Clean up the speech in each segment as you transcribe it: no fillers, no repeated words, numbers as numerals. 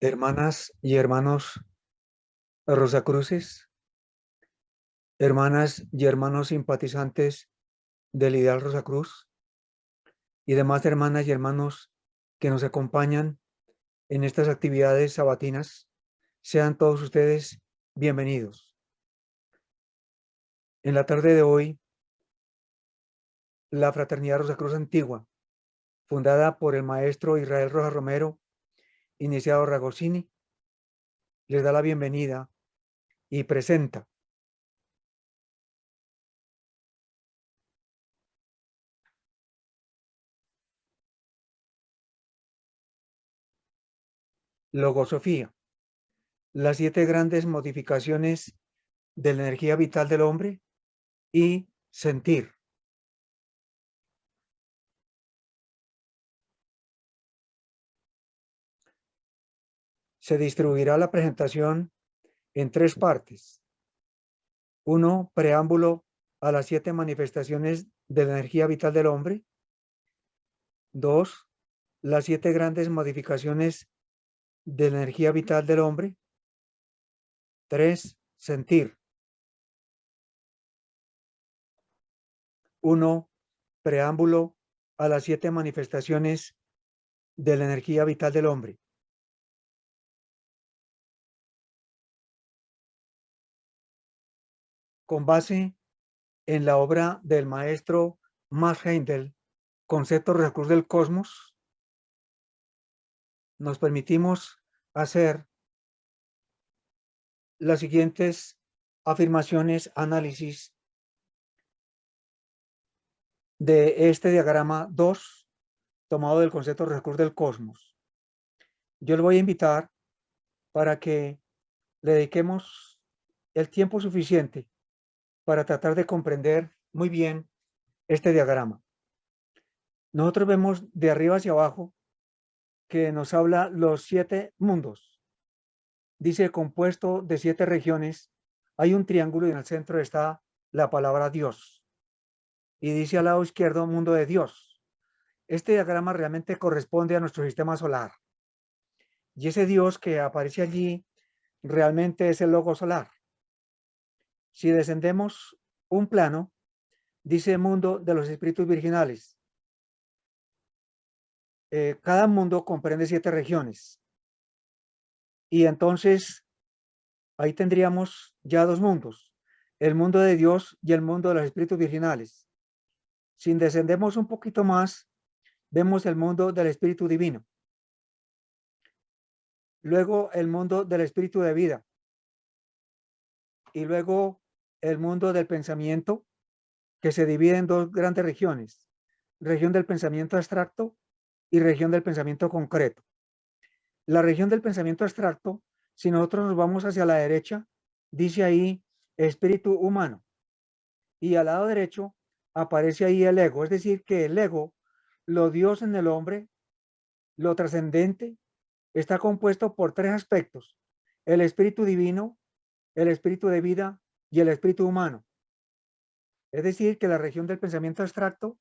Hermanas y hermanos Rosacruces, hermanas y hermanos simpatizantes del Ideal Rosacruz y demás hermanas y hermanos que nos acompañan en estas actividades sabatinas, sean todos ustedes bienvenidos. En la tarde de hoy, la Fraternidad Rosacruz Antigua, fundada por el maestro Israel Rojas Romero, iniciado Ragosini, les da la bienvenida y presenta Logosofía, las 7 grandes modificaciones de la energía vital del hombre y sentir. Se distribuirá la presentación en 3 partes. 1, preámbulo a las 7 manifestaciones de la energía vital del hombre. 2, las 7 grandes modificaciones de la energía vital del hombre. 3, sentir. 1, preámbulo a las 7 manifestaciones de la energía vital del hombre. Con base en la obra del maestro Max Heindel, Concepto Rosacruz del Cosmos, nos permitimos hacer las siguientes afirmaciones, análisis de este diagrama 2, tomado del concepto Rosacruz del Cosmos. Yo le voy a invitar para que le dediquemos el tiempo suficiente para tratar de comprender muy bien este diagrama. Nosotros vemos de arriba hacia abajo que nos habla los 7 mundos. Dice compuesto de 7 regiones. Hay un triángulo y en el centro está la palabra Dios. Y dice al lado izquierdo mundo de Dios. Este diagrama realmente corresponde a nuestro sistema solar. Y ese Dios que aparece allí realmente es el logo solar. Si descendemos un plano, dice mundo de los espíritus virginales. Cada mundo comprende 7 regiones. Y entonces ahí tendríamos ya 2 mundos, el mundo de Dios y el mundo de los espíritus virginales. Si descendemos un poquito más, vemos el mundo del espíritu divino. Luego el mundo del espíritu de vida. Y luego el mundo del pensamiento, que se divide en 2 grandes regiones, región del pensamiento abstracto y región del pensamiento concreto. La región del pensamiento abstracto, si nosotros nos vamos hacia la derecha, dice ahí espíritu humano. Y al lado derecho aparece ahí el ego, es decir, que el ego, lo Dios en el hombre, lo trascendente, está compuesto por 3 aspectos: el espíritu divino, el espíritu de vida y el espíritu humano. Es decir, que la región del pensamiento abstracto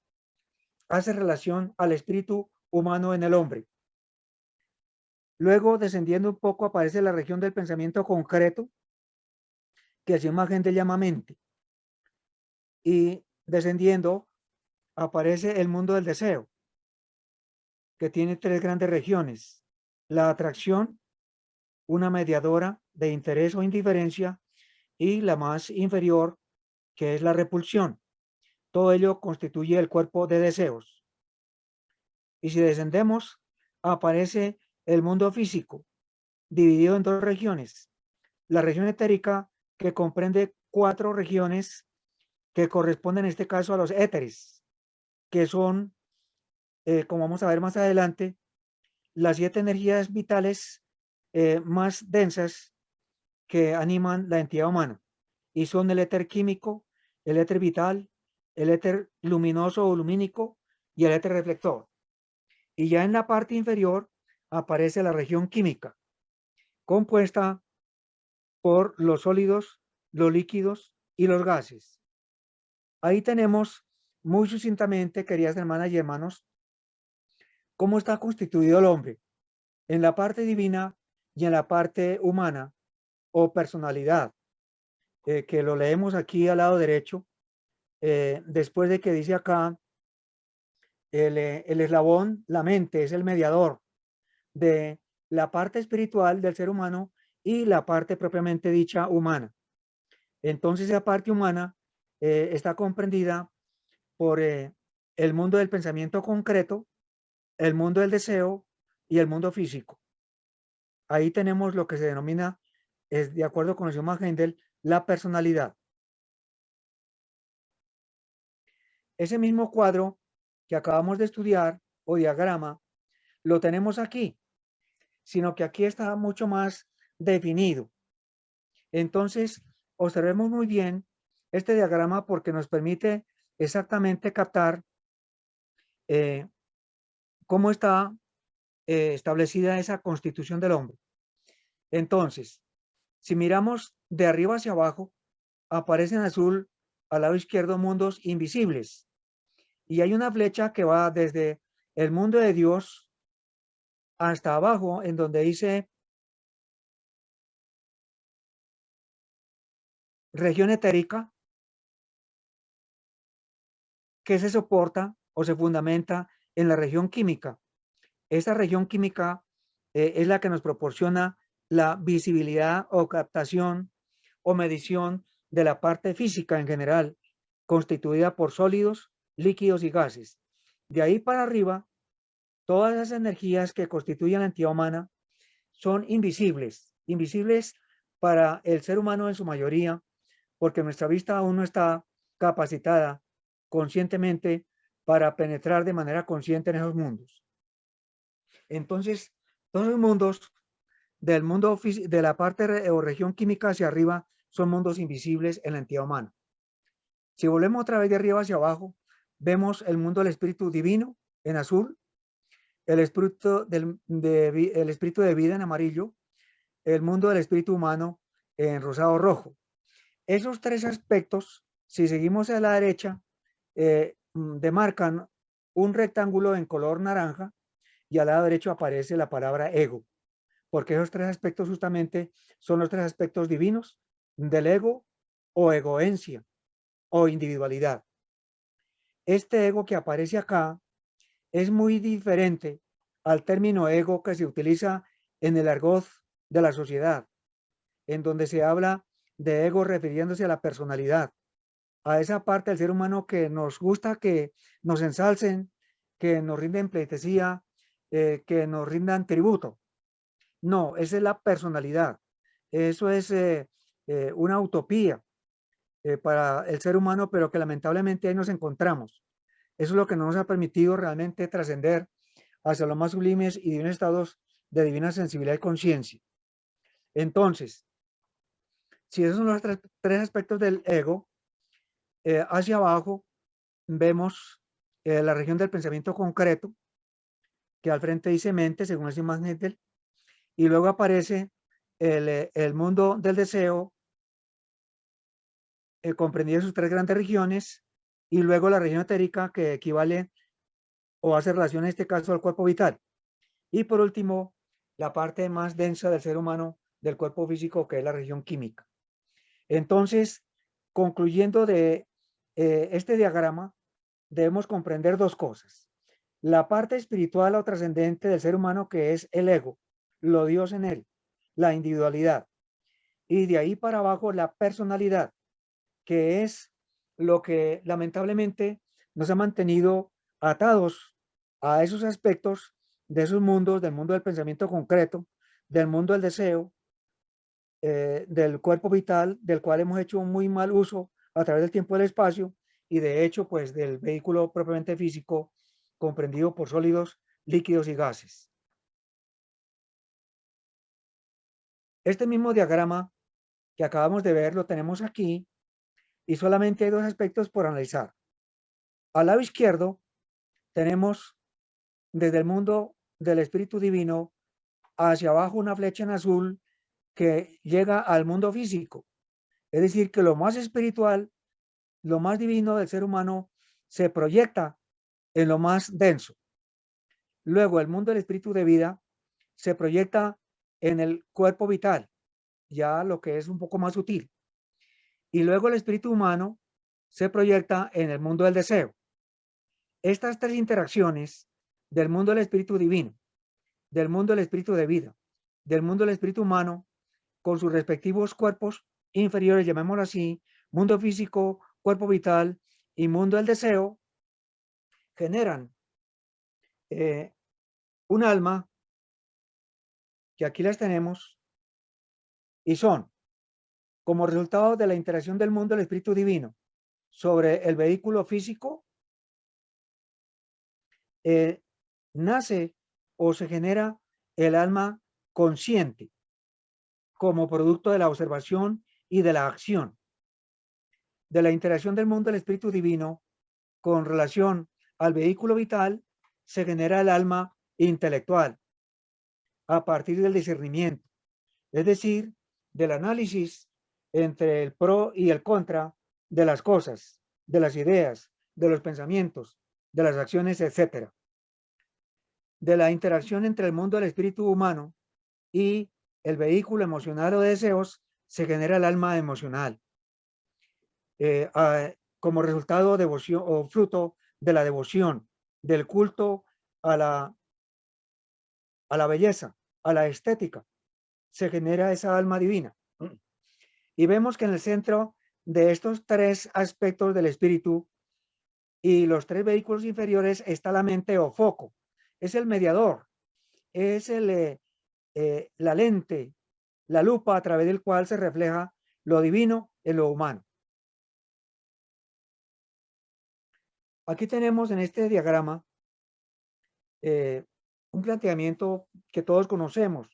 hace relación al espíritu humano en el hombre. Luego, descendiendo un poco, aparece la región del pensamiento concreto, que así más gente llama mente. Y descendiendo, aparece el mundo del deseo, que tiene 3 grandes regiones: la atracción, una mediadora de interés o indiferencia, y la más inferior, que es la repulsión. Todo ello constituye el cuerpo de deseos. Y si descendemos, aparece el mundo físico, dividido en 2 regiones. La región etérica, que comprende 4 regiones que corresponden en este caso a los éteres, que son, como vamos a ver más adelante, las 7 energías vitales más densas que animan la entidad humana. Y son el éter químico, el éter vital, el éter luminoso o lumínico y el éter reflector. Y ya en la parte inferior aparece la región química, compuesta por los sólidos, los líquidos y los gases. Ahí tenemos muy sucintamente, queridas hermanas y hermanos, cómo está constituido el hombre. En la parte divina y en la parte humana o personalidad, que lo leemos aquí al lado derecho, después de que dice acá, el eslabón, la mente, es el mediador de la parte espiritual del ser humano y la parte propiamente dicha humana. Entonces, esa parte humana está comprendida por el mundo del pensamiento concreto, el mundo del deseo y el mundo físico. Ahí tenemos lo que se denomina, de acuerdo con el señor Hendel, la personalidad. Ese mismo cuadro que acabamos de estudiar o diagrama, lo tenemos aquí, sino que aquí está mucho más definido. Entonces, observemos muy bien este diagrama porque nos permite exactamente captar cómo está establecida esa constitución del hombre. Entonces, si miramos de arriba hacia abajo, aparece en azul al lado izquierdo mundos invisibles. Y hay una flecha que va desde el mundo de Dios hasta abajo, en donde dice región etérica, que se soporta o se fundamenta en la región química. Esta región química es la que nos proporciona la visibilidad o captación o medición de la parte física en general, constituida por sólidos, líquidos y gases. De ahí para arriba, todas las energías que constituyen la entidad humana son invisibles, invisibles para el ser humano en su mayoría, porque nuestra vista aún no está capacitada conscientemente para penetrar de manera consciente en esos mundos. Entonces, todos los mundos del mundo de la parte o región química hacia arriba son mundos invisibles en la entidad humana. Si volvemos otra vez de arriba hacia abajo, vemos el mundo del espíritu divino en azul, el espíritu el espíritu de vida en amarillo, el mundo del espíritu humano en rosado rojo. Esos tres aspectos, si seguimos a la derecha, demarcan un rectángulo en color naranja y al lado derecho aparece la palabra ego, porque esos tres aspectos justamente son los tres aspectos divinos del ego o egoencia o individualidad. Este ego que aparece acá es muy diferente al término ego que se utiliza en el argot de la sociedad, en donde se habla de ego refiriéndose a la personalidad, a esa parte del ser humano que nos gusta que nos ensalcen, que nos rinden pleitesía, que nos rindan tributo. No, esa es la personalidad. Eso es una utopía para el ser humano, pero que lamentablemente ahí nos encontramos. Eso es lo que no nos ha permitido realmente trascender hacia los más sublimes y divinos estados de divina sensibilidad y conciencia. Entonces, si esos son los tres aspectos del ego, hacia abajo vemos la región del pensamiento concreto, que al frente dice mente, según el Simon Nettel, y luego aparece el mundo del deseo, comprendido en sus tres grandes regiones, y luego la región etérica, que equivale o hace relación en este caso al cuerpo vital. Y por último, la parte más densa del ser humano, del cuerpo físico, que es la región química. Entonces, concluyendo de este diagrama, debemos comprender dos cosas. La parte espiritual o trascendente del ser humano, que es el ego, lo Dios en él, la individualidad. Y de ahí para abajo, la personalidad, que es lo que lamentablemente nos ha mantenido atados a esos aspectos de esos mundos, del mundo del pensamiento concreto, del mundo del deseo, del cuerpo vital, del cual hemos hecho un muy mal uso a través del tiempo y del espacio, y de hecho, pues del vehículo propiamente físico, comprendido por sólidos, líquidos y gases. Este mismo diagrama que acabamos de ver lo tenemos aquí, y solamente hay dos aspectos por analizar. Al lado izquierdo tenemos desde el mundo del espíritu divino hacia abajo una flecha en azul que llega al mundo físico. Es decir, que lo más espiritual, lo más divino del ser humano se proyecta en lo más denso. Luego, el mundo del espíritu de vida se proyecta en el cuerpo vital, ya lo que es un poco más sutil. Y luego el espíritu humano se proyecta en el mundo del deseo. Estas tres interacciones del mundo del espíritu divino, del mundo del espíritu de vida, del mundo del espíritu humano, con sus respectivos cuerpos inferiores, llamémoslo así, mundo físico, cuerpo vital y mundo del deseo, generan un alma, que aquí las tenemos, y son, como resultado de la interacción del mundo del espíritu divino sobre el vehículo físico, nace o se genera el alma consciente como producto de la observación y de la acción, de la interacción del mundo del espíritu divino con relación al vehículo vital, se genera el alma intelectual a partir del discernimiento, es decir, del análisis entre el pro y el contra de las cosas, de las ideas, de los pensamientos, de las acciones, etcétera. De la interacción entre el mundo del espíritu humano y el vehículo emocional o de deseos, se genera el alma emocional, como resultado devoción o fruto de la devoción, del culto a la belleza, a la estética, se genera esa alma divina. Y vemos que en el centro de estos tres aspectos del espíritu y los tres vehículos inferiores está la mente o foco. Es el mediador, es la lente, la lupa a través del cual se refleja lo divino en lo humano. Aquí tenemos en este diagrama un planteamiento que todos conocemos,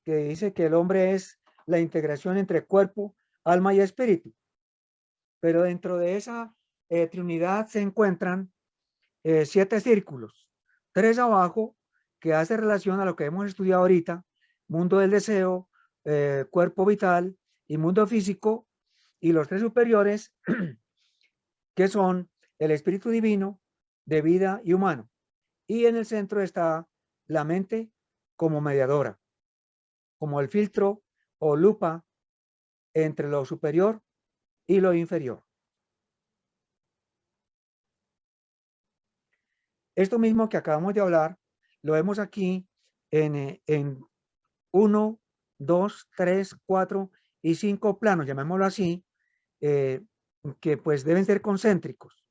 que dice que el hombre es la integración entre cuerpo, alma y espíritu. Pero dentro de esa trinidad se encuentran 7 círculos, 3 abajo, que hace relación a lo que hemos estudiado ahorita, mundo del deseo, cuerpo vital y mundo físico, y los 3 superiores, que son el espíritu divino, de vida y humano. Y en el centro está la mente como mediadora, como el filtro o lupa entre lo superior y lo inferior. Esto mismo que acabamos de hablar, lo vemos aquí en 1, 2, 3, 4 y 5 planos, llamémoslo así, que pues deben ser concéntricos,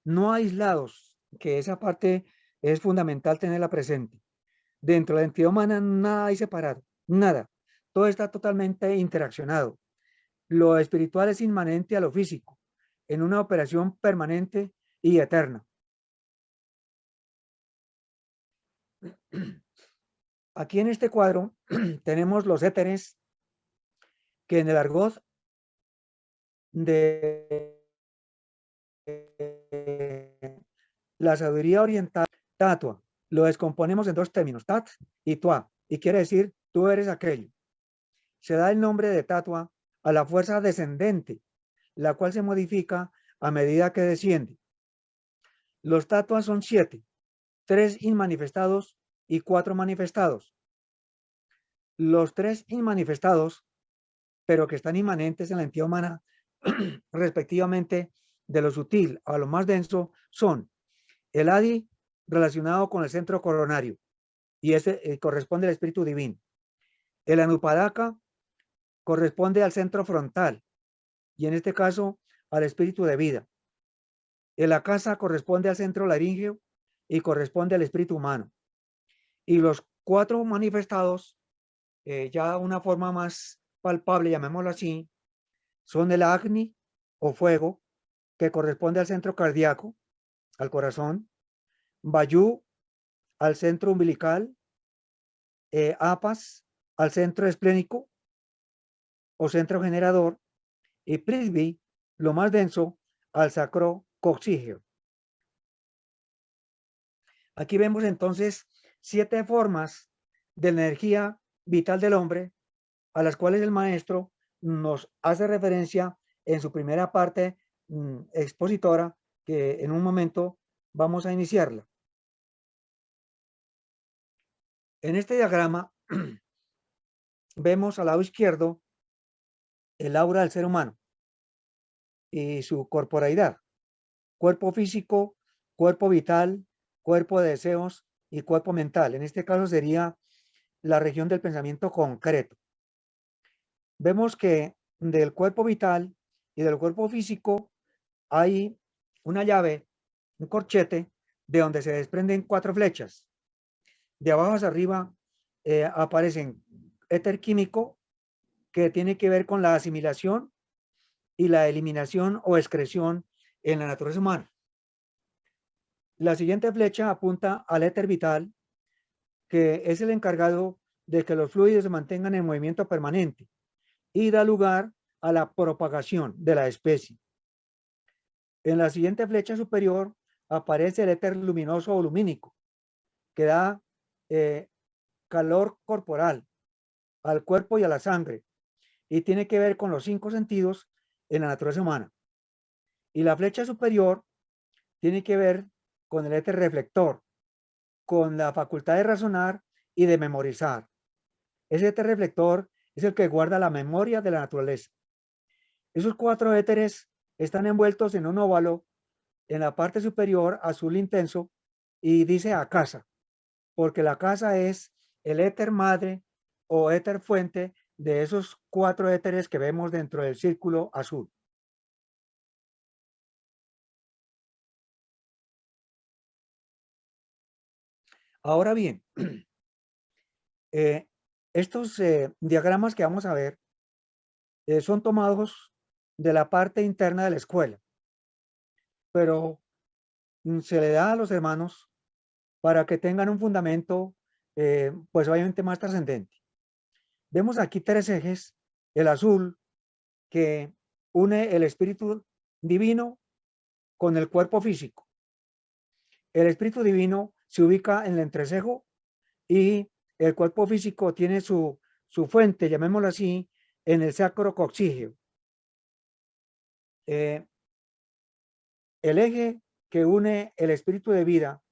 no aislados, que esa parte es fundamental tenerla presente. Dentro de la entidad humana nada hay separado, nada. Todo está totalmente interaccionado. Lo espiritual es inmanente a lo físico, en una operación permanente y eterna. Aquí en este cuadro tenemos los éteres que en el argot de la sabiduría oriental, tatua, lo descomponemos en 2 términos, tat y tua, y quiere decir tú eres aquello. Se da el nombre de tatua a la fuerza descendente, la cual se modifica a medida que desciende. Los tatuas son 7, 3 inmanifestados y 4 manifestados. Los 3 inmanifestados, pero que están inmanentes en la entidad humana, respectivamente, de lo sutil a lo más denso, son el Adi relacionado con el centro coronario, y ese corresponde al espíritu divino. El Anupadaka corresponde al centro frontal, y en este caso al espíritu de vida. El Akasa corresponde al centro laríngeo y corresponde al espíritu humano. Y los 4 manifestados, ya una forma más palpable, llamémoslo así, son el Agni o fuego, que corresponde al centro cardíaco, al corazón, Vayu al centro umbilical, Apas al centro esplénico o centro generador, y Prithvi, lo más denso, al sacro coccígeo. Aquí vemos entonces 7 formas de la energía vital del hombre, a las cuales el maestro nos hace referencia en su primera parte expositora, que en un momento vamos a iniciarla. En este diagrama vemos al lado izquierdo el aura del ser humano y su corporalidad, cuerpo físico, cuerpo vital, cuerpo de deseos y cuerpo mental. En este caso sería la región del pensamiento concreto. Vemos que del cuerpo vital y del cuerpo físico hay una llave, un corchete, de donde se desprenden 4 flechas. De abajo hacia arriba aparecen éter químico, que tiene que ver con la asimilación y la eliminación o excreción en la naturaleza humana. La siguiente flecha apunta al éter vital, que es el encargado de que los fluidos se mantengan en movimiento permanente y da lugar a la propagación de la especie. En la siguiente flecha superior aparece el éter luminoso o lumínico, que da calor corporal al cuerpo y a la sangre, y tiene que ver con los 5 sentidos en la naturaleza humana. Y la flecha superior tiene que ver con el éter reflector, con la facultad de razonar y de memorizar. Ese éter reflector es el que guarda la memoria de la naturaleza. Esos 4 éteres están envueltos en un óvalo en la parte superior, azul intenso, y dice Akasa, porque la Akasa es el éter madre o éter fuente de esos 4 éteres que vemos dentro del círculo azul. Ahora bien, estos diagramas que vamos a ver son tomados de la parte interna de la escuela, pero se le da a los hermanos para que tengan un fundamento, pues obviamente más trascendente. Vemos aquí 3 ejes, el azul, que une el espíritu divino con el cuerpo físico. El espíritu divino se ubica en el entrecejo y el cuerpo físico tiene su fuente, llamémoslo así, en el sacro coccígeo. El eje que une el espíritu de vida,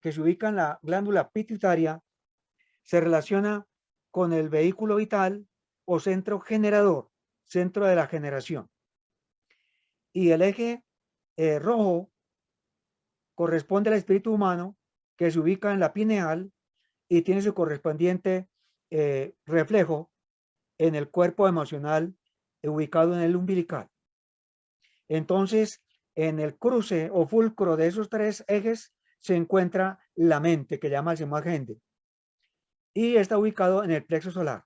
que se ubica en la glándula pituitaria, se relaciona con el vehículo vital o centro generador, centro de la generación. Y el eje rojo corresponde al espíritu humano, que se ubica en la pineal y tiene su correspondiente reflejo en el cuerpo emocional ubicado en el umbilical. Entonces, en el cruce o fulcro de esos 3 ejes se encuentra la mente, que llama el Semagende, y está ubicado en el plexo solar.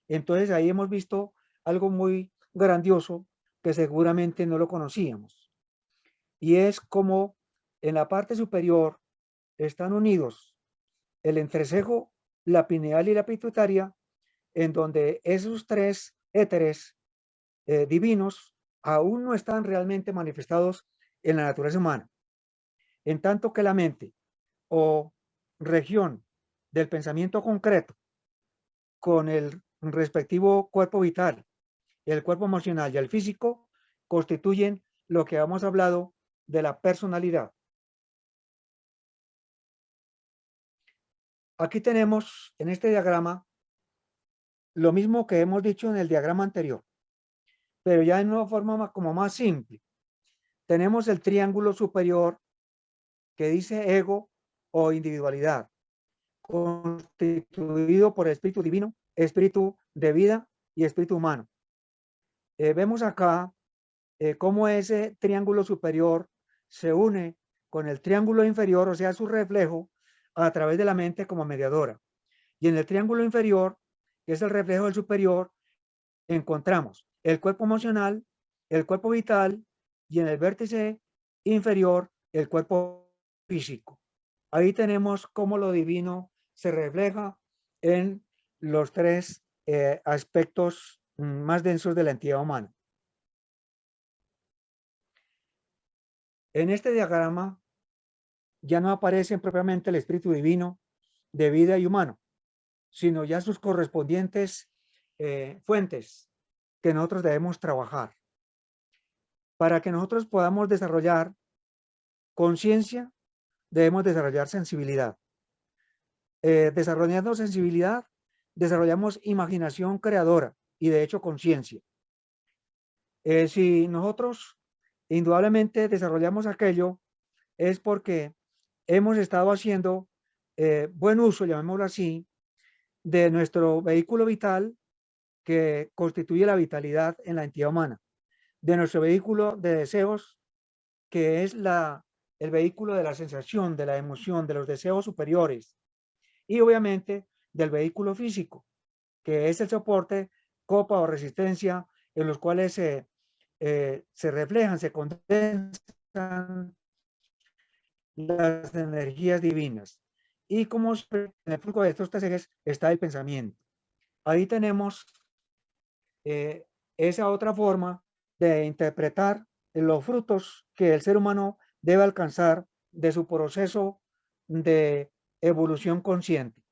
Entonces ahí hemos visto algo muy grandioso que seguramente no lo conocíamos, y es como en la parte superior están unidos el entrecejo, la pineal y la pituitaria, en donde esos 3 éteres divinos aún no están realmente manifestados en la naturaleza humana, en tanto que la mente o región del pensamiento concreto con el respectivo cuerpo vital, el cuerpo emocional y el físico constituyen lo que hemos hablado de la personalidad. Aquí tenemos en este diagrama lo mismo que hemos dicho en el diagrama anterior, pero ya en una forma como más simple. Tenemos el triángulo superior que dice ego o individualidad, constituido por el espíritu divino, espíritu de vida y espíritu humano. Vemos acá cómo ese triángulo superior se une con el triángulo inferior, o sea, su reflejo, a través de la mente como mediadora. Y en el triángulo inferior, que es el reflejo del superior, encontramos el cuerpo emocional, el cuerpo vital y en el vértice inferior, el cuerpo físico. Ahí tenemos cómo lo divino se refleja en los 3 aspectos más densos de la entidad humana. En este diagrama ya no aparecen propiamente el espíritu divino de vida y humano, sino ya sus correspondientes fuentes que nosotros debemos trabajar. Para que nosotros podamos desarrollar conciencia, debemos desarrollar sensibilidad. Desarrollando sensibilidad, desarrollamos imaginación creadora y de hecho conciencia. Si nosotros indudablemente desarrollamos aquello, es porque hemos estado haciendo buen uso, llamémoslo así, de nuestro vehículo vital que constituye la vitalidad en la entidad humana, de nuestro vehículo de deseos, que es el vehículo de la sensación, de la emoción, de los deseos superiores, y obviamente del vehículo físico, que es el soporte, copa o resistencia, en los cuales se reflejan, se condensan las energías divinas. Y como en el flujo de estos tres ejes está el pensamiento. Ahí tenemos esa otra forma de interpretar los frutos que el ser humano debe alcanzar de su proceso de evolución consciente.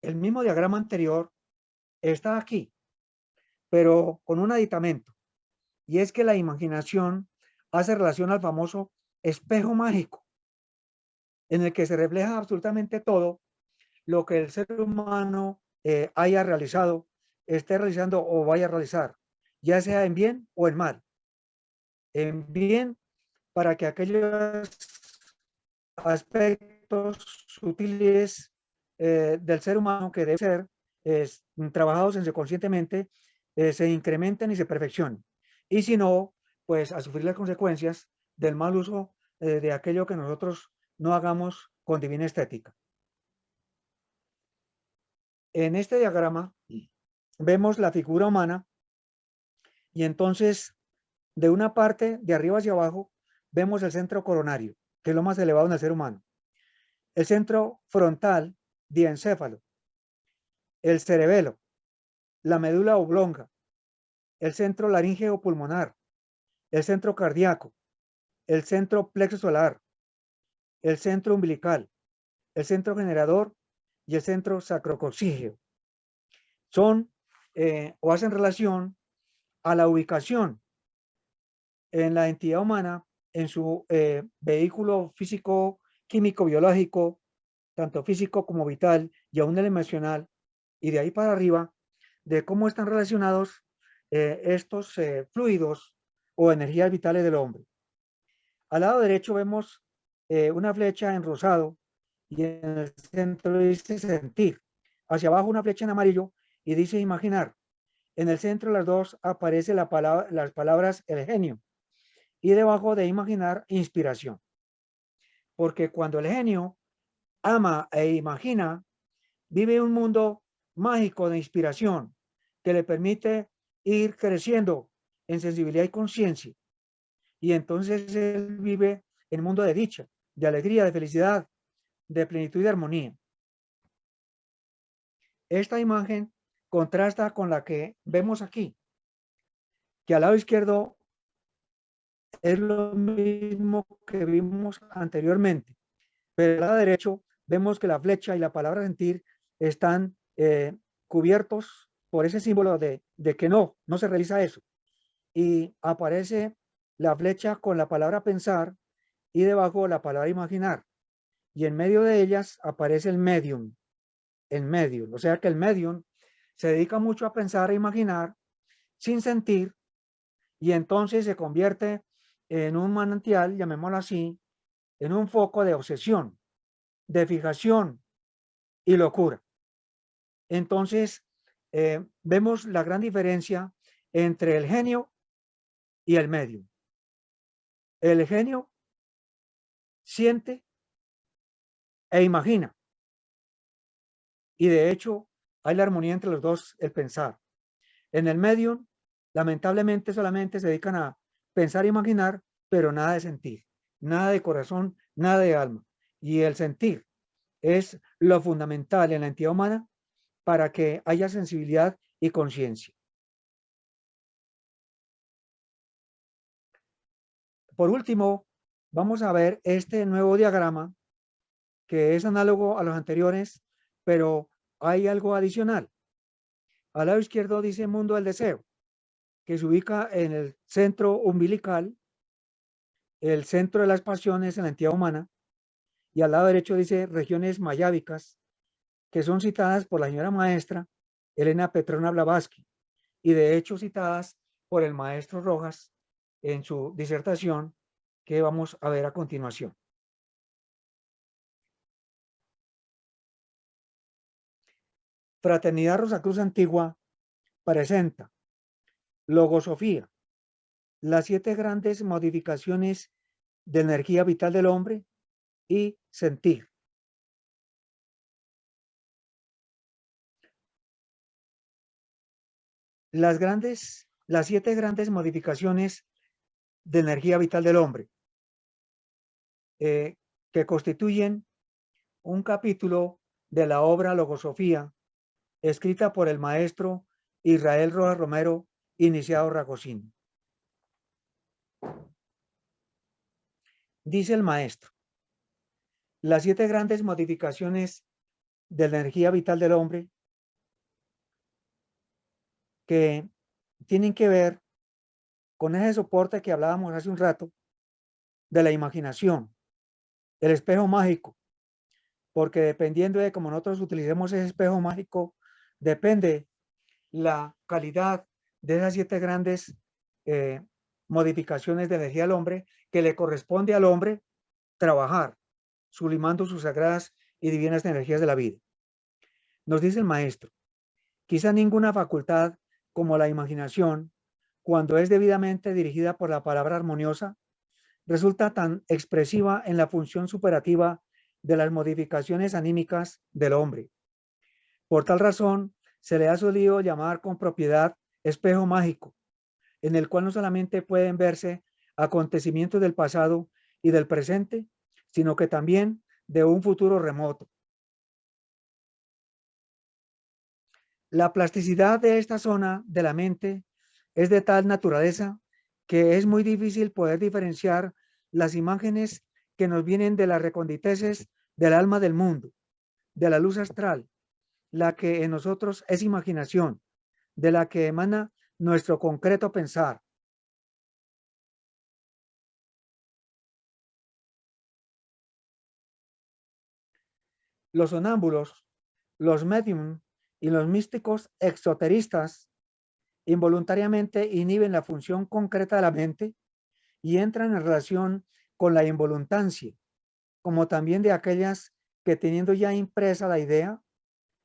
El mismo diagrama anterior está aquí, pero con un aditamento, y es que la imaginación hace relación al famoso espejo mágico, en el que se refleja absolutamente todo lo que el ser humano haya realizado, esté realizando o vaya a realizar, ya sea en bien o en mal. En bien, para que aquellos aspectos sutiles del ser humano que deben ser trabajados conscientemente se incrementen y se perfeccionen. Y si no, pues a sufrir las consecuencias del mal uso de aquello que nosotros no hagamos con divina estética. En este diagrama vemos la figura humana y entonces de una parte de arriba hacia abajo vemos el centro coronario, que es lo más elevado en el ser humano, el centro frontal diencéfalo, el cerebelo, la médula oblonga, el centro laríngeo pulmonar, el centro cardíaco, el centro plexo solar, el centro umbilical, el centro generador y el centro sacrococcígeo. Son o hacen relación a la ubicación en la entidad humana, en su vehículo físico, químico, biológico, tanto físico como vital, y aún el emocional, y de ahí para arriba, de cómo están relacionados estos fluidos o energías vitales del hombre. Al lado derecho vemos una flecha en rosado y en el centro dice sentir. Hacia abajo una flecha en amarillo y dice imaginar. En el centro de las dos aparece las palabras el genio y debajo de imaginar inspiración. Porque cuando el genio ama e imagina, vive un mundo mágico de inspiración que le permite ir creciendo en sensibilidad y conciencia. Y entonces él vive en un mundo de dicha, de alegría, de felicidad, de plenitud y de armonía. Esta imagen contrasta con la que vemos aquí, que al lado izquierdo es lo mismo que vimos anteriormente, pero al lado derecho vemos que la flecha y la palabra sentir están cubiertos por ese símbolo de que no se realiza eso. Y aparece la flecha con la palabra pensar y debajo la palabra imaginar. Y en medio de ellas aparece el medium, o sea que el medium se dedica mucho a pensar e imaginar sin sentir y entonces se convierte en un manantial, llamémoslo así, en un foco de obsesión, de fijación y locura. Entonces, vemos la gran diferencia entre el genio y el medium. El genio siente e imagina. Y de hecho, hay la armonía entre los dos, el pensar. En el medium, lamentablemente, solamente se dedican a pensar e imaginar, pero nada de sentir, nada de corazón, nada de alma. Y el sentir es lo fundamental en la entidad humana para que haya sensibilidad y conciencia. Por último, vamos a ver este nuevo diagrama que es análogo a los anteriores, pero hay algo adicional. Al lado izquierdo dice mundo del deseo, que se ubica en el centro umbilical, el centro de las pasiones en la entidad humana, y al lado derecho dice regiones mayávicas, que son citadas por la señora maestra Elena Petrona Blavatsky, y de hecho citadas por el maestro Rojas en su disertación que vamos a ver a continuación. Fraternidad Rosacruz Antigua presenta Logosofía, las 7 grandes modificaciones de energía vital del hombre y sentir. Las 7 grandes modificaciones de energía vital del hombre, que constituyen un capítulo de la obra Logosofía, escrita por el maestro Israel Rojas Romero, iniciado Ragosín. Dice el maestro, las 7 grandes modificaciones de la energía vital del hombre que tienen que ver con ese soporte que hablábamos hace un rato de la imaginación, el espejo mágico, porque dependiendo de cómo nosotros utilicemos ese espejo mágico, depende la calidad de esas 7 grandes modificaciones de energía del hombre que le corresponde al hombre trabajar, sublimando sus sagradas y divinas energías de la vida. Nos dice el maestro, quizá ninguna facultad como la imaginación, cuando es debidamente dirigida por la palabra armoniosa, resulta tan expresiva en la función superativa de las modificaciones anímicas del hombre. Por tal razón, se le ha solido llamar con propiedad espejo mágico, en el cual no solamente pueden verse acontecimientos del pasado y del presente, sino que también de un futuro remoto. La plasticidad de esta zona de la mente es de tal naturaleza que es muy difícil poder diferenciar las imágenes que nos vienen de las reconditeces del alma del mundo, de la luz astral, la que en nosotros es imaginación, de la que emana nuestro concreto pensar. Los sonámbulos, los medium y los místicos exoteristas involuntariamente inhiben la función concreta de la mente y entran en relación con la involuntancia, como también de aquellas que teniendo ya impresa la idea,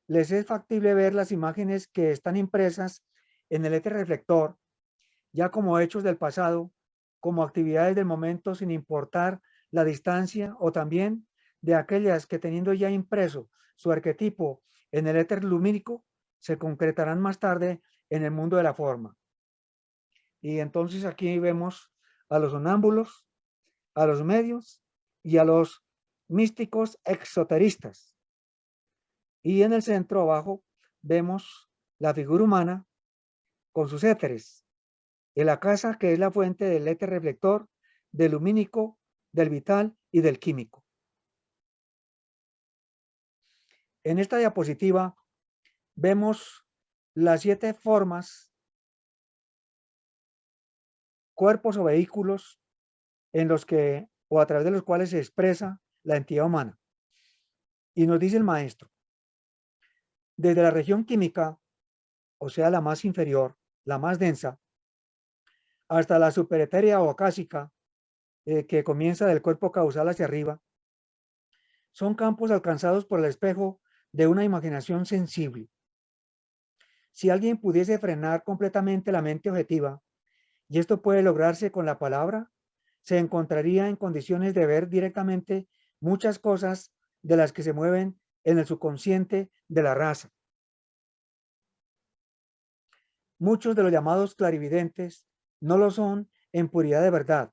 les es factible ver las imágenes que están impresas en el éter reflector, ya como hechos del pasado, como actividades del momento sin importar la distancia, o también de aquellas que teniendo ya impreso su arquetipo en el éter lumínico, se concretarán más tarde en el mundo de la forma. Y entonces aquí vemos a los sonámbulos, a los medios y a los místicos exoteristas. Y en el centro abajo vemos la figura humana con sus éteres, el acasa, que es la fuente del éter reflector, del lumínico, del vital y del químico. En esta diapositiva vemos las 7 formas, cuerpos o vehículos en los que o a través de los cuales se expresa la entidad humana. Y nos dice el maestro, desde la región química, o sea, la más inferior, la más densa, hasta la superetérea o acásica, que comienza del cuerpo causal hacia arriba, son campos alcanzados por el espejo de una imaginación sensible. Si alguien pudiese frenar completamente la mente objetiva, y esto puede lograrse con la palabra, se encontraría en condiciones de ver directamente muchas cosas de las que se mueven en el subconsciente de la raza. Muchos de los llamados clarividentes no lo son en puridad de verdad,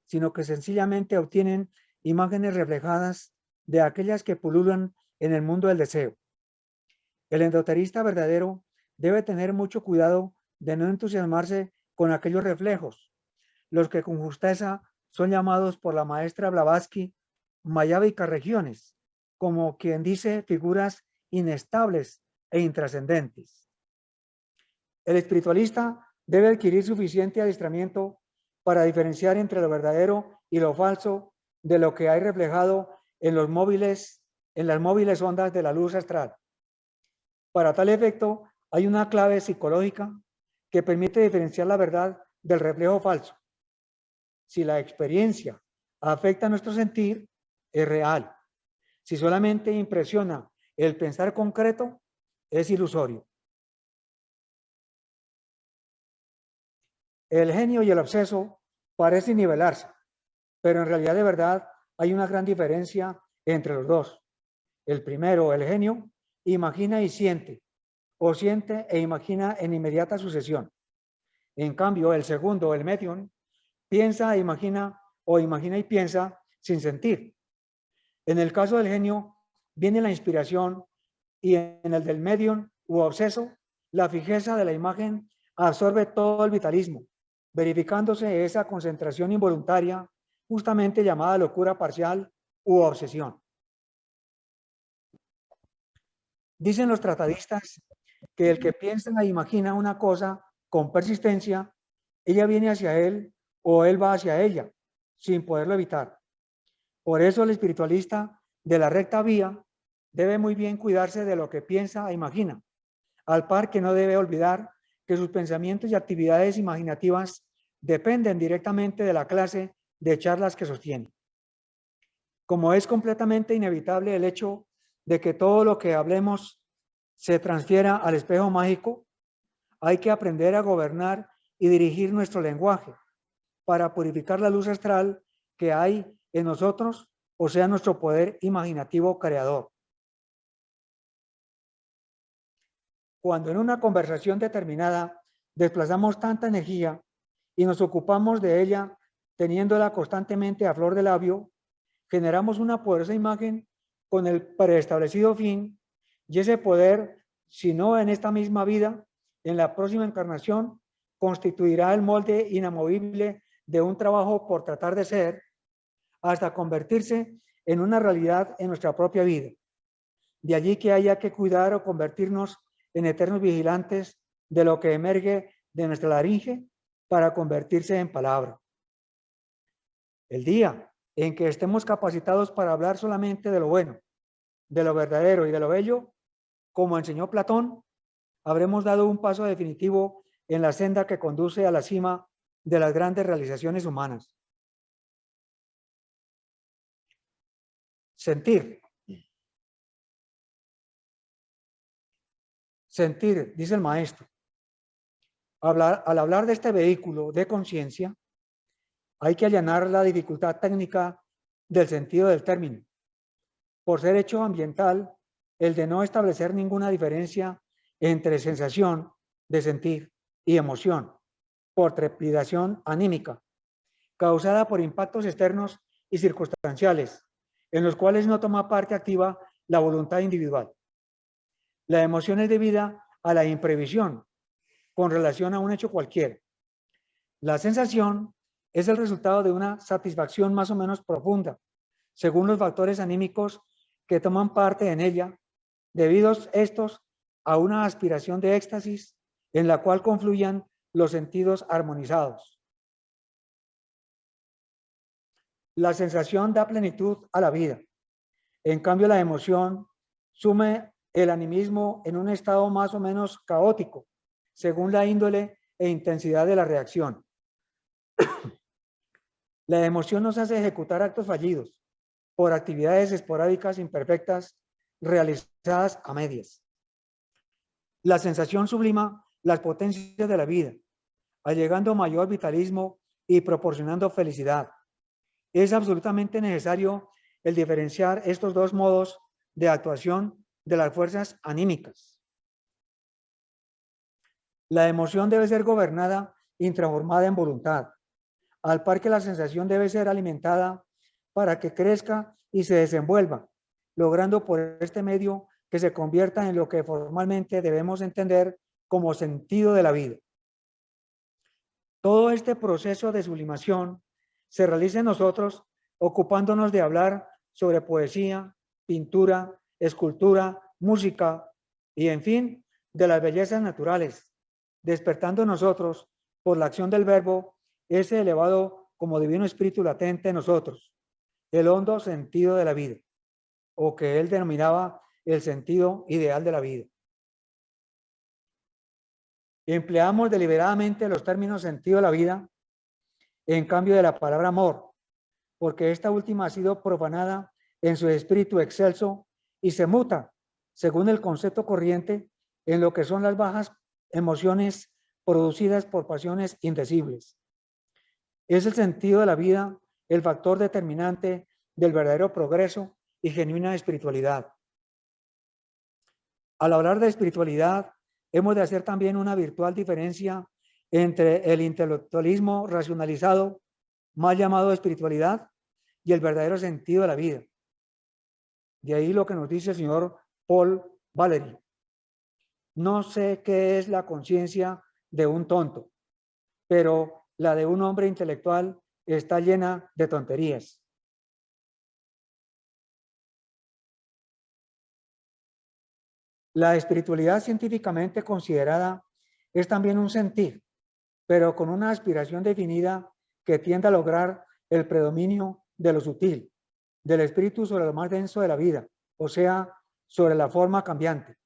sino que sencillamente obtienen imágenes reflejadas de aquellas que pululan en el mundo del deseo. El endoterista verdadero debe tener mucho cuidado de no entusiasmarse con aquellos reflejos, los que con justeza son llamados por la maestra Blavatsky mayávicas regiones, como quien dice figuras inestables e intrascendentes. El espiritualista debe adquirir suficiente adiestramiento para diferenciar entre lo verdadero y lo falso de lo que hay reflejado en los móviles, en las móviles ondas de la luz astral. Para tal efecto, hay una clave psicológica que permite diferenciar la verdad del reflejo falso. Si la experiencia afecta nuestro sentir, es real. Si solamente impresiona el pensar concreto, es ilusorio. El genio y el obseso parecen nivelarse, pero en realidad de verdad hay una gran diferencia entre los dos. El primero, el genio, imagina y siente, o siente e imagina en inmediata sucesión. En cambio, el segundo, el medium, piensa e imagina o imagina y piensa sin sentir. En el caso del genio, viene la inspiración y en el del medium u obseso, la fijeza de la imagen absorbe todo el vitalismo, verificándose esa concentración involuntaria, justamente llamada locura parcial u obsesión. Dicen los tratadistas que el que piensa e imagina una cosa con persistencia, ella viene hacia él o él va hacia ella, sin poderlo evitar. Por eso el espiritualista de la recta vía debe muy bien cuidarse de lo que piensa e imagina, al par que no debe olvidar que sus pensamientos y actividades imaginativas dependen directamente de la clase de charlas que sostiene. Como es completamente inevitable el hecho de que todo lo que hablemos se transfiera al espejo mágico, hay que aprender a gobernar y dirigir nuestro lenguaje para purificar la luz astral que hay en nosotros, o sea, nuestro poder imaginativo creador. Cuando en una conversación determinada desplazamos tanta energía y nos ocupamos de ella teniéndola constantemente a flor de labio, generamos una poderosa imagen con el preestablecido fin, y ese poder, si no en esta misma vida, en la próxima encarnación, constituirá el molde inamovible de un trabajo por tratar de ser, hasta convertirse en una realidad en nuestra propia vida. De allí que haya que cuidar o convertirnos en eternos vigilantes de lo que emerge de nuestra laringe para convertirse en palabra. El día en que estemos capacitados para hablar solamente de lo bueno, de lo verdadero y de lo bello, como enseñó Platón, habremos dado un paso definitivo en la senda que conduce a la cima de las grandes realizaciones humanas. Sentir. Sentir, dice el maestro. Al hablar de este vehículo de conciencia, hay que allanar la dificultad técnica del sentido del término. Por ser hecho ambiental, el de no establecer ninguna diferencia entre sensación de sentir y emoción, por trepidación anímica, causada por impactos externos y circunstanciales, en los cuales no toma parte activa la voluntad individual. La emoción es debida a la imprevisión con relación a un hecho cualquiera. La sensación es el resultado de una satisfacción más o menos profunda, según los factores anímicos que toman parte en ella, debidos estos a una aspiración de éxtasis en la cual confluyan los sentidos armonizados. La sensación da plenitud a la vida. En cambio, la emoción sume el animismo en un estado más o menos caótico, según la índole e intensidad de la reacción. La emoción nos hace ejecutar actos fallidos por actividades esporádicas imperfectas realizadas a medias. La sensación sublima las potencias de la vida, allegando mayor vitalismo y proporcionando felicidad. Es absolutamente necesario el diferenciar estos dos modos de actuación de las fuerzas anímicas. La emoción debe ser gobernada y transformada en voluntad, al par que la sensación debe ser alimentada para que crezca y se desenvuelva, logrando por este medio que se convierta en lo que formalmente debemos entender como sentido de la vida. Todo este proceso de sublimación se realiza en nosotros ocupándonos de hablar sobre poesía, pintura, escultura, música y, en fin, de las bellezas naturales, despertando en nosotros, por la acción del verbo, ese elevado como divino espíritu latente en nosotros, el hondo sentido de la vida, o que él denominaba el sentido ideal de la vida. Empleamos deliberadamente los términos sentido de la vida en cambio de la palabra amor, porque esta última ha sido profanada en su espíritu excelso y se muta, según el concepto corriente, en lo que son las bajas emociones producidas por pasiones indecibles. Es el sentido de la vida el factor determinante del verdadero progreso y genuina espiritualidad. Al hablar de espiritualidad, hemos de hacer también una virtual diferencia entre el intelectualismo racionalizado, mal llamado espiritualidad, y el verdadero sentido de la vida. De ahí lo que nos dice el señor Paul Valéry. No sé qué es la conciencia de un tonto, pero la de un hombre intelectual está llena de tonterías. La espiritualidad científicamente considerada es también un sentir, pero con una aspiración definida que tiende a lograr el predominio de lo sutil, del espíritu sobre lo más denso de la vida, o sea, sobre la forma cambiante.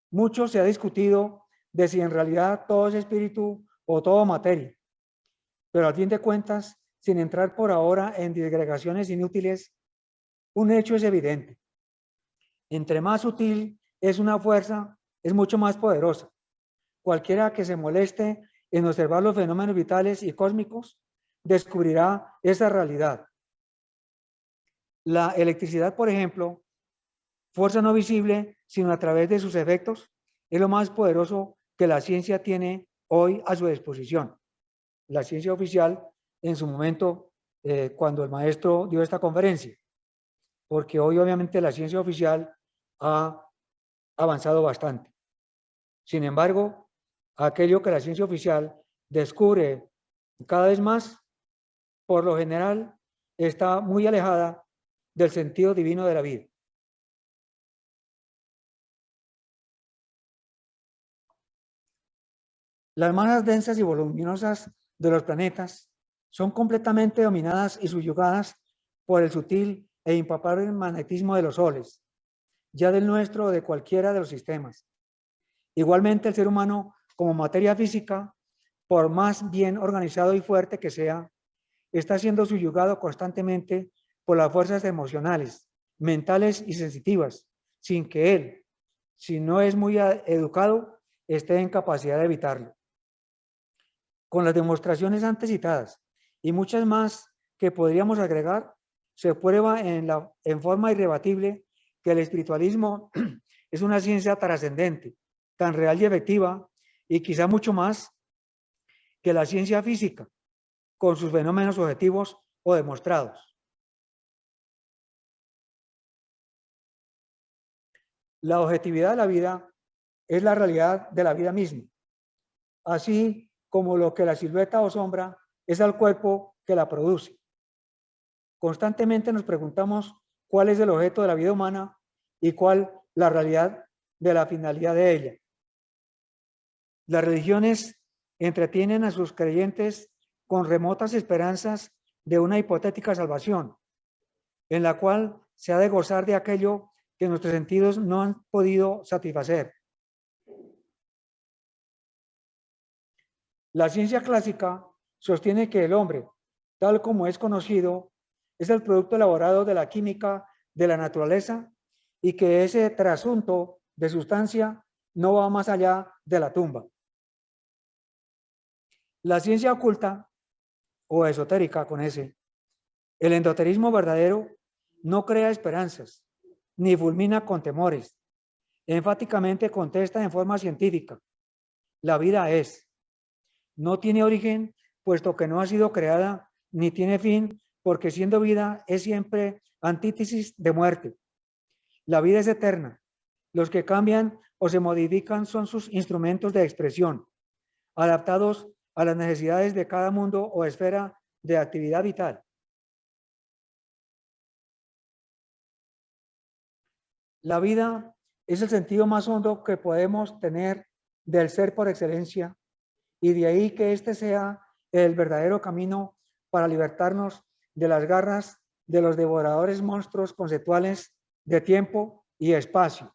Mucho se ha discutido de si en realidad todo es espíritu o todo materia, pero al fin de cuentas, sin entrar por ahora en digregaciones inútiles, un hecho es evidente. Entre más sutil es una fuerza, es mucho más poderosa. Cualquiera que se moleste en observar los fenómenos vitales y cósmicos descubrirá esa realidad. La electricidad, por ejemplo, fuerza no visible, sino a través de sus efectos, es lo más poderoso que la ciencia tiene hoy a su disposición. La ciencia oficial en su momento, cuando el maestro dio esta conferencia, porque hoy obviamente la ciencia oficial ha avanzado bastante. Sin embargo, aquello que la ciencia oficial descubre cada vez más, por lo general, está muy alejada del sentido divino de la vida. Las masas densas y voluminosas de los planetas son completamente dominadas y subyugadas por el sutil e impalpable magnetismo de los soles, ya del nuestro o de cualquiera de los sistemas. Igualmente, el ser humano, como materia física, por más bien organizado y fuerte que sea, está siendo subyugado constantemente por las fuerzas emocionales, mentales y sensitivas, sin que él, si no es muy educado, esté en capacidad de evitarlo. Con las demostraciones antes citadas y muchas más que podríamos agregar, se prueba en forma irrebatible que el espiritualismo es una ciencia trascendente, tan real y efectiva, y quizá mucho más que la ciencia física, con sus fenómenos objetivos o demostrados. La objetividad de la vida es la realidad de la vida misma, así como lo que la silueta o sombra es al cuerpo que la produce. Constantemente nos preguntamos cuál es el objeto de la vida humana y cuál la realidad de la finalidad de ella. Las religiones entretienen a sus creyentes con remotas esperanzas de una hipotética salvación, en la cual se ha de gozar de aquello que nuestros sentidos no han podido satisfacer. La ciencia clásica sostiene que el hombre, tal como es conocido, es el producto elaborado de la química de la naturaleza y que ese trasunto de sustancia no va más allá de la tumba. La ciencia oculta o esotérica con ese, el endoterismo verdadero, no crea esperanzas ni fulmina con temores. Enfáticamente contesta en forma científica: la vida es. No tiene origen, puesto que no ha sido creada, ni tiene fin, porque siendo vida es siempre antítesis de muerte. La vida es eterna. Los que cambian o se modifican son sus instrumentos de expresión, adaptados a las necesidades de cada mundo o esfera de actividad vital. La vida es el sentido más hondo que podemos tener del ser por excelencia y de ahí que este sea el verdadero camino para libertarnos de las garras de los devoradores monstruos conceptuales de tiempo y espacio.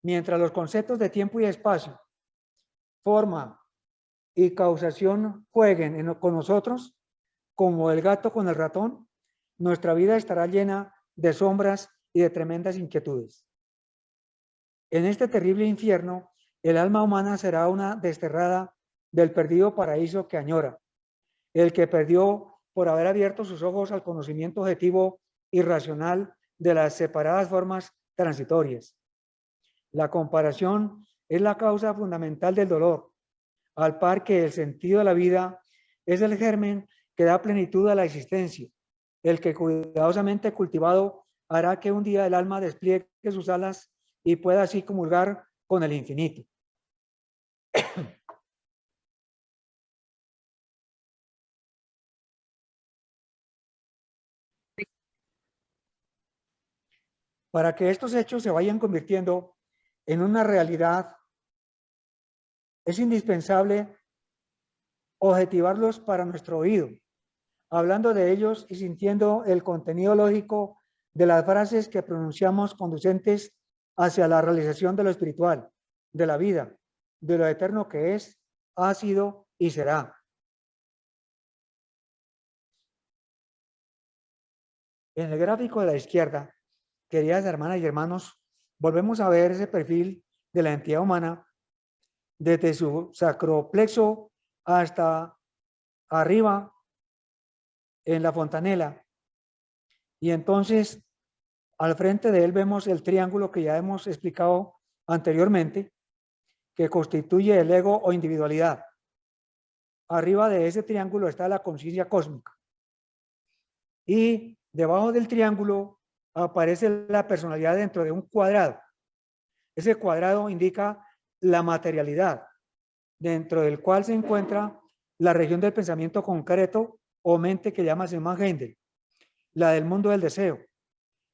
Mientras los conceptos de tiempo y espacio, forma y causación jueguen con nosotros, como el gato con el ratón, nuestra vida estará llena de sombras y de tremendas inquietudes. En este terrible infierno, el alma humana será una desterrada del perdido paraíso que añora, el que perdió por haber abierto sus ojos al conocimiento objetivo y racional de las separadas formas transitorias. La comparación es la causa fundamental del dolor, al par que el sentido de la vida es el germen que da plenitud a la existencia, el que cuidadosamente cultivado hará que un día el alma despliegue sus alas y pueda así comulgar con el infinito. Para que estos hechos se vayan convirtiendo en una realidad, es indispensable objetivarlos para nuestro oído, hablando de ellos y sintiendo el contenido lógico de las frases que pronunciamos conducentes hacia la realización de lo espiritual, de la vida, de lo eterno que es, ha sido y será. En el gráfico de la izquierda, queridas hermanas y hermanos, volvemos a ver ese perfil de la entidad humana desde su sacroplexo hasta arriba en la fontanela. Y entonces, al frente de él vemos el triángulo que ya hemos explicado anteriormente, que constituye el ego o individualidad. Arriba de ese triángulo está la conciencia cósmica. Y debajo del triángulo aparece la personalidad dentro de un cuadrado. Ese cuadrado indica la materialidad, dentro del cual se encuentra la región del pensamiento concreto o mente que llama Sigmund Heindel, la del mundo del deseo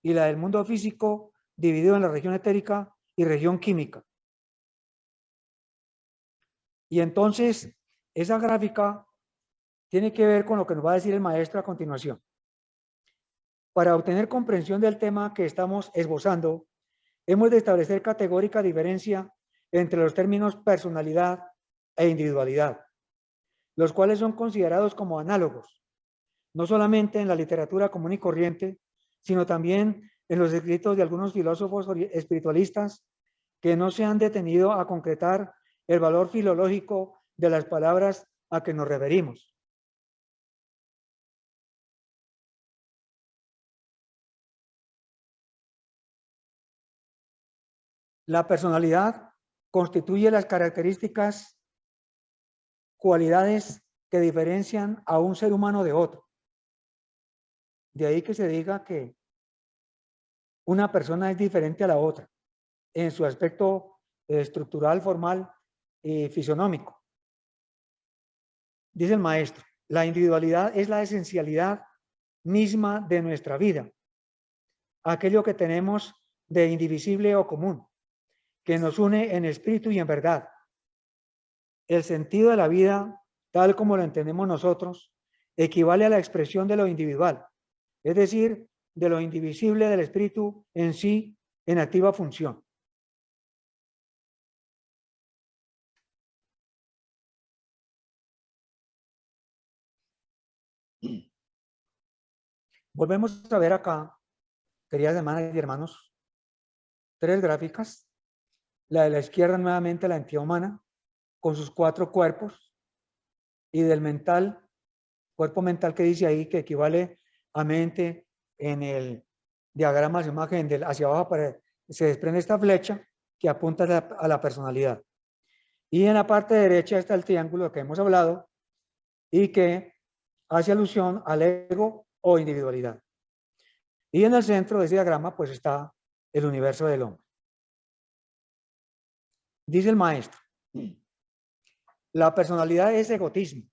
y la del mundo físico dividido en la región etérica y región química. Y entonces esa gráfica tiene que ver con lo que nos va a decir el maestro a continuación. Para obtener comprensión del tema que estamos esbozando, hemos de establecer categórica diferencia entre los términos personalidad e individualidad, los cuales son considerados como análogos, no solamente en la literatura común y corriente, sino también en los escritos de algunos filósofos espiritualistas que no se han detenido a concretar el valor filológico de las palabras a que nos referimos. La personalidad constituye las características, cualidades que diferencian a un ser humano de otro. De ahí que se diga que una persona es diferente a la otra en su aspecto estructural, formal y fisionómico. Dice el maestro, la individualidad es la esencialidad misma de nuestra vida, aquello que tenemos de indivisible o común, que nos une en espíritu y en verdad. El sentido de la vida, tal como lo entendemos nosotros, equivale a la expresión de lo individual, es decir, de lo indivisible del espíritu en sí en activa función. Volvemos a ver acá, queridas hermanas y hermanos, tres gráficas. La de la izquierda nuevamente la entidad humana con sus 4 cuerpos, y del mental, cuerpo mental que dice ahí que equivale a mente en el diagrama de imagen del hacia abajo se desprende esta flecha que apunta a la personalidad. Y en la parte derecha está el triángulo que hemos hablado y que hace alusión al ego o individualidad. Y en el centro de ese diagrama pues está el universo del hombre. Dice el maestro, la personalidad es egotismo,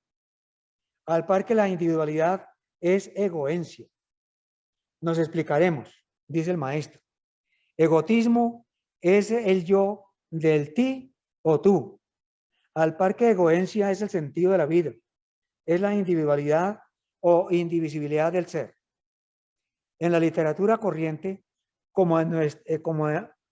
al par que la individualidad es egoencia. Nos explicaremos, dice el maestro. Egotismo es el yo del ti o tú. Al par que egoencia es el sentido de la vida, es la individualidad o indivisibilidad del ser. En la literatura corriente, como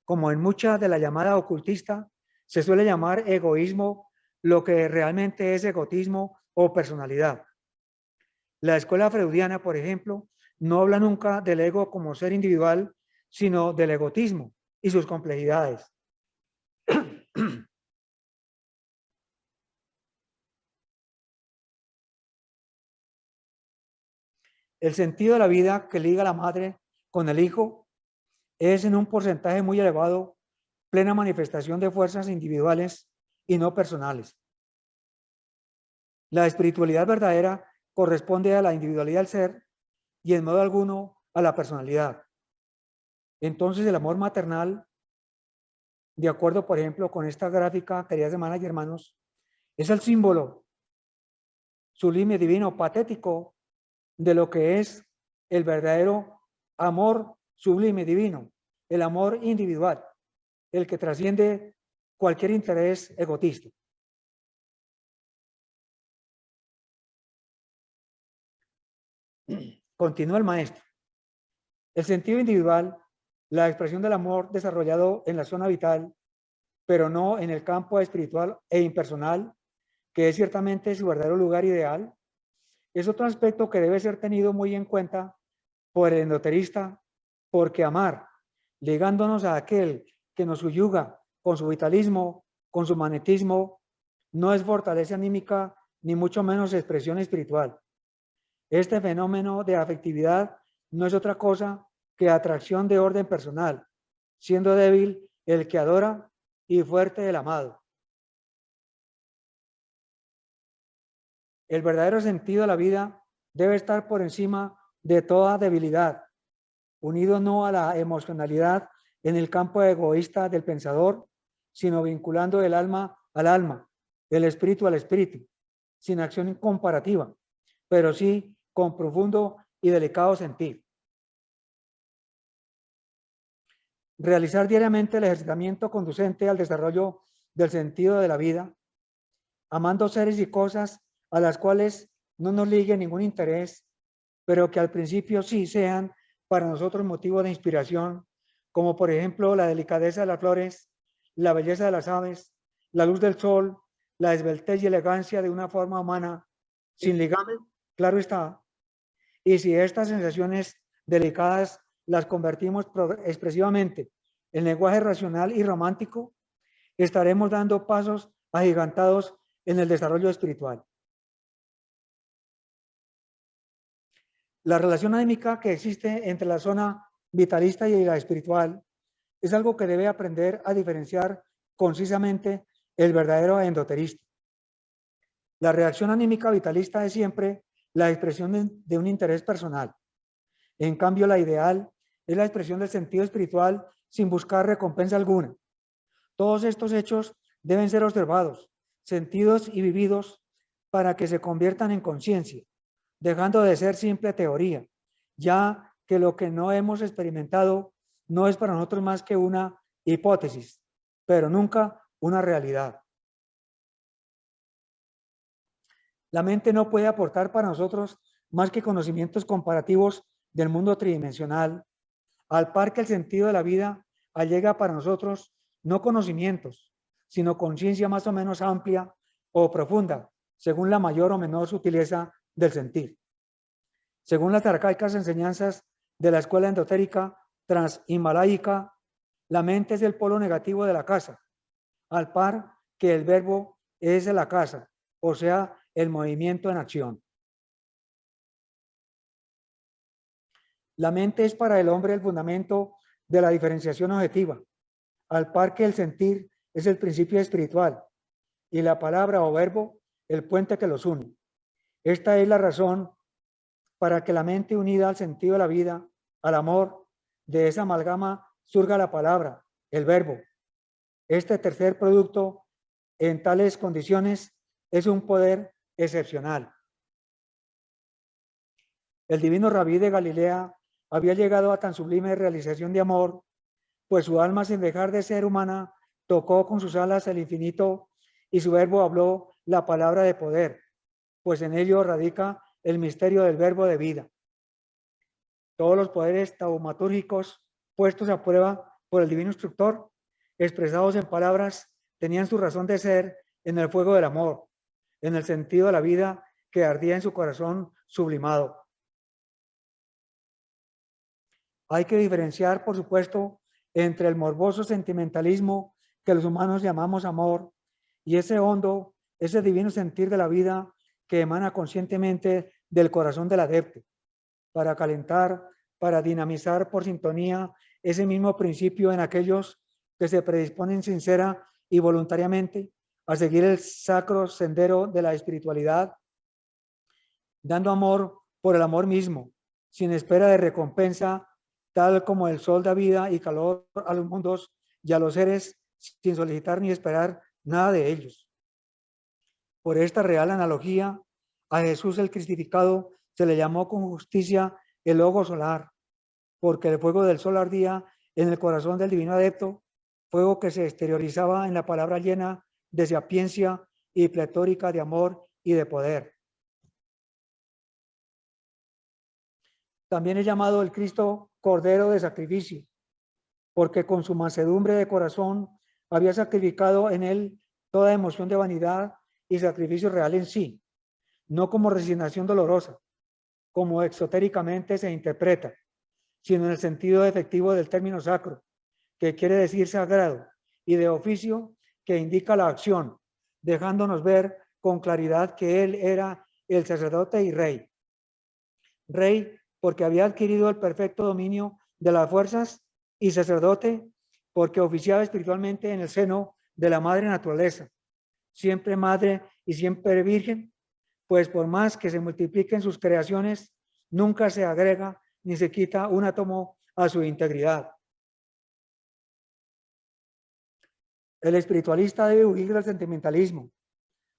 como en mucha de la llamada ocultista, se suele llamar egoísmo lo que realmente es egotismo o personalidad. La escuela freudiana, por ejemplo, no habla nunca del ego como ser individual, sino del egotismo y sus complejidades. El sentido de la vida que liga la madre con el hijo es en un porcentaje muy elevado plena manifestación de fuerzas individuales y no personales. La espiritualidad verdadera corresponde a la individualidad del ser y en modo alguno a la personalidad. Entonces el amor maternal, de acuerdo por ejemplo con esta gráfica, queridas hermanas y hermanos, es el símbolo sublime, divino, patético de lo que es el verdadero amor sublime, divino, el amor individual, el que trasciende cualquier interés egotista. Continúa el maestro. El sentido individual, la expresión del amor desarrollado en la zona vital, pero no en el campo espiritual e impersonal, que es ciertamente su verdadero lugar ideal, es otro aspecto que debe ser tenido muy en cuenta por el endoterista, porque amar, ligándonos a aquel que nos subyuga con su vitalismo, con su magnetismo, no es fortaleza anímica, ni mucho menos expresión espiritual. Este fenómeno de afectividad no es otra cosa que atracción de orden personal, siendo débil el que adora y fuerte el amado. El verdadero sentido de la vida debe estar por encima de toda debilidad, unido no a la emocionalidad en el campo egoísta del pensador, sino vinculando el alma al alma, el espíritu al espíritu, sin acción comparativa, pero sí con profundo y delicado sentir. Realizar diariamente el ejercitamiento conducente al desarrollo del sentido de la vida, amando seres y cosas a las cuales no nos ligue ningún interés, pero que al principio sí sean para nosotros motivo de inspiración, como por ejemplo la delicadeza de las flores, la belleza de las aves, la luz del sol, la esbeltez y elegancia de una forma humana, sin ligamen, claro está. Y si estas sensaciones delicadas las convertimos expresivamente en lenguaje racional y romántico, estaremos dando pasos agigantados en el desarrollo espiritual. La relación anímica que existe entre la zona vitalista y la espiritual es algo que debe aprender a diferenciar concisamente el verdadero endoterista. La reacción anímica vitalista es siempre la expresión de un interés personal. En cambio, la ideal es la expresión del sentido espiritual sin buscar recompensa alguna. Todos estos hechos deben ser observados, sentidos y vividos para que se conviertan en conciencia, dejando de ser simple teoría, ya que lo que no hemos experimentado no es para nosotros más que una hipótesis, pero nunca una realidad. La mente no puede aportar para nosotros más que conocimientos comparativos del mundo tridimensional, al par que el sentido de la vida allega para nosotros no conocimientos, sino conciencia más o menos amplia o profunda, según la mayor o menor sutileza del sentir. Según las arcaicas enseñanzas de la escuela endotérica transhimalaica, la mente es el polo negativo de la casa, al par que el verbo es de la casa, o sea, el movimiento en acción. La mente es para el hombre el fundamento de la diferenciación objetiva, al par que el sentir es el principio espiritual y la palabra o verbo el puente que los une. Esta es la razón para que la mente unida al sentido de la vida, al amor, de esa amalgama surga la palabra, el verbo. Este tercer producto en tales condiciones es un poder excepcional. El divino Rabí de Galilea había llegado a tan sublime realización de amor, pues su alma, sin dejar de ser humana, tocó con sus alas el infinito y su verbo habló la palabra de poder, pues en ello radica el misterio del verbo de vida. Todos los poderes taumatúrgicos puestos a prueba por el divino instructor, expresados en palabras, tenían su razón de ser en el fuego del amor, en el sentido de la vida que ardía en su corazón sublimado. Hay que diferenciar, por supuesto, entre el morboso sentimentalismo que los humanos llamamos amor y ese hondo, ese divino sentir de la vida que emana conscientemente del corazón del adepto, para calentar, para dinamizar por sintonía ese mismo principio en aquellos que se predisponen sincera y voluntariamente a seguir el sacro sendero de la espiritualidad, dando amor por el amor mismo, sin espera de recompensa, tal como el sol da vida y calor a los mundos y a los seres, sin solicitar ni esperar nada de ellos. Por esta real analogía, a Jesús el crucificado se le llamó con justicia el logo solar, porque el fuego del sol ardía en el corazón del divino adepto, fuego que se exteriorizaba en la palabra llena de sapiencia y pletórica de amor y de poder. También es llamado el Cristo Cordero de Sacrificio, porque con su mansedumbre de corazón había sacrificado en él toda emoción de vanidad y sacrificio real en sí, no como resignación dolorosa, como exotéricamente se interpreta, sino en el sentido efectivo del término sacro, que quiere decir sagrado, y de oficio, que indica la acción, dejándonos ver con claridad que él era el sacerdote y rey. Rey porque había adquirido el perfecto dominio de las fuerzas, y sacerdote porque oficiaba espiritualmente en el seno de la madre naturaleza, siempre madre y siempre virgen, pues por más que se multipliquen sus creaciones, nunca se agrega ni se quita un átomo a su integridad. El espiritualista debe huir del sentimentalismo,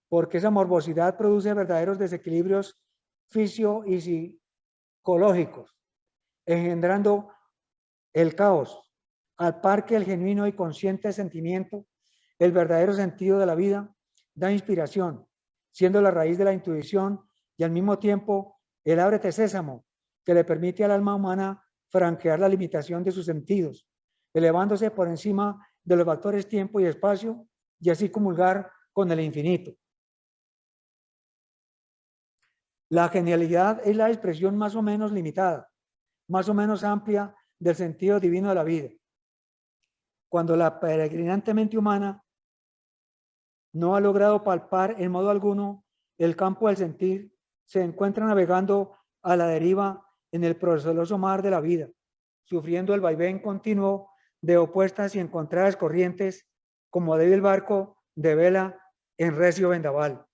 porque esa morbosidad produce verdaderos desequilibrios fisio y psicológicos, engendrando el caos, al par que el genuino y consciente sentimiento, el verdadero sentido de la vida, da inspiración, siendo la raíz de la intuición y al mismo tiempo el ábrete sésamo que le permite al alma humana franquear la limitación de sus sentidos, elevándose por encima de los factores tiempo y espacio y así comulgar con el infinito. La genialidad es la expresión más o menos limitada, más o menos amplia del sentido divino de la vida. Cuando la peregrinante mente humana no ha logrado palpar en modo alguno el campo del sentir, se encuentra navegando a la deriva en el proceloso mar de la vida, sufriendo el vaivén continuo de opuestas y encontradas corrientes, como débil barco de vela en recio vendaval.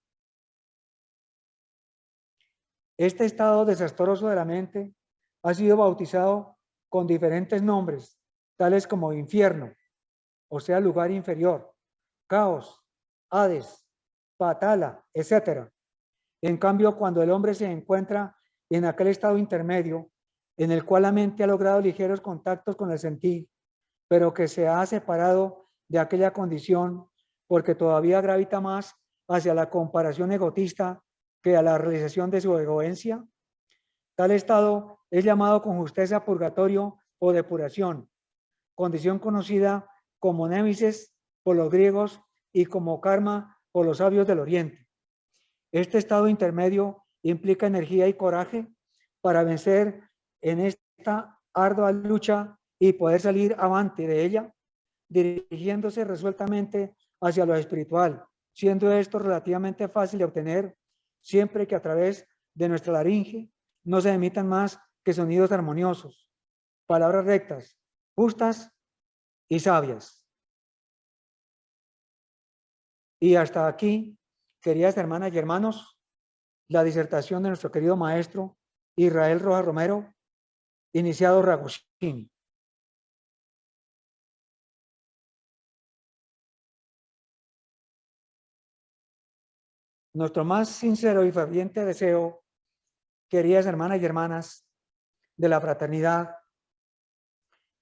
Este estado desastroso de la mente ha sido bautizado con diferentes nombres, tales como infierno, o sea, lugar inferior, caos, Hades, Patala, etc. En cambio, cuando el hombre se encuentra en aquel estado intermedio, en el cual la mente ha logrado ligeros contactos con el sentir, pero que se ha separado de aquella condición porque todavía gravita más hacia la comparación egotista que a la realización de su egoencia, tal estado es llamado con justeza purgatorio o depuración, condición conocida como némesis por los griegos y como karma por los sabios del oriente. Este estado intermedio implica energía y coraje para vencer en esta ardua lucha y poder salir avante de ella, dirigiéndose resueltamente hacia lo espiritual, siendo esto relativamente fácil de obtener siempre que a través de nuestra laringe no se emitan más que sonidos armoniosos, palabras rectas, justas y sabias. Y hasta aquí, queridas hermanas y hermanos, la disertación de nuestro querido maestro Israel Rojas Romero, iniciado Ragustín. Nuestro más sincero y ferviente deseo, queridas hermanas y hermanas de la fraternidad,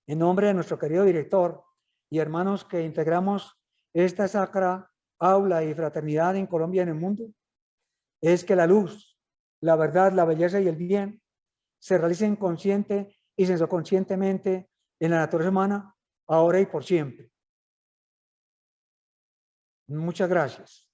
en nombre de nuestro querido director y hermanos que integramos esta sacra aula y fraternidad en Colombia y en el mundo es que la luz, la verdad, la belleza y el bien se realicen consciente y sensoconscientemente en la naturaleza humana, ahora y por siempre. Muchas gracias.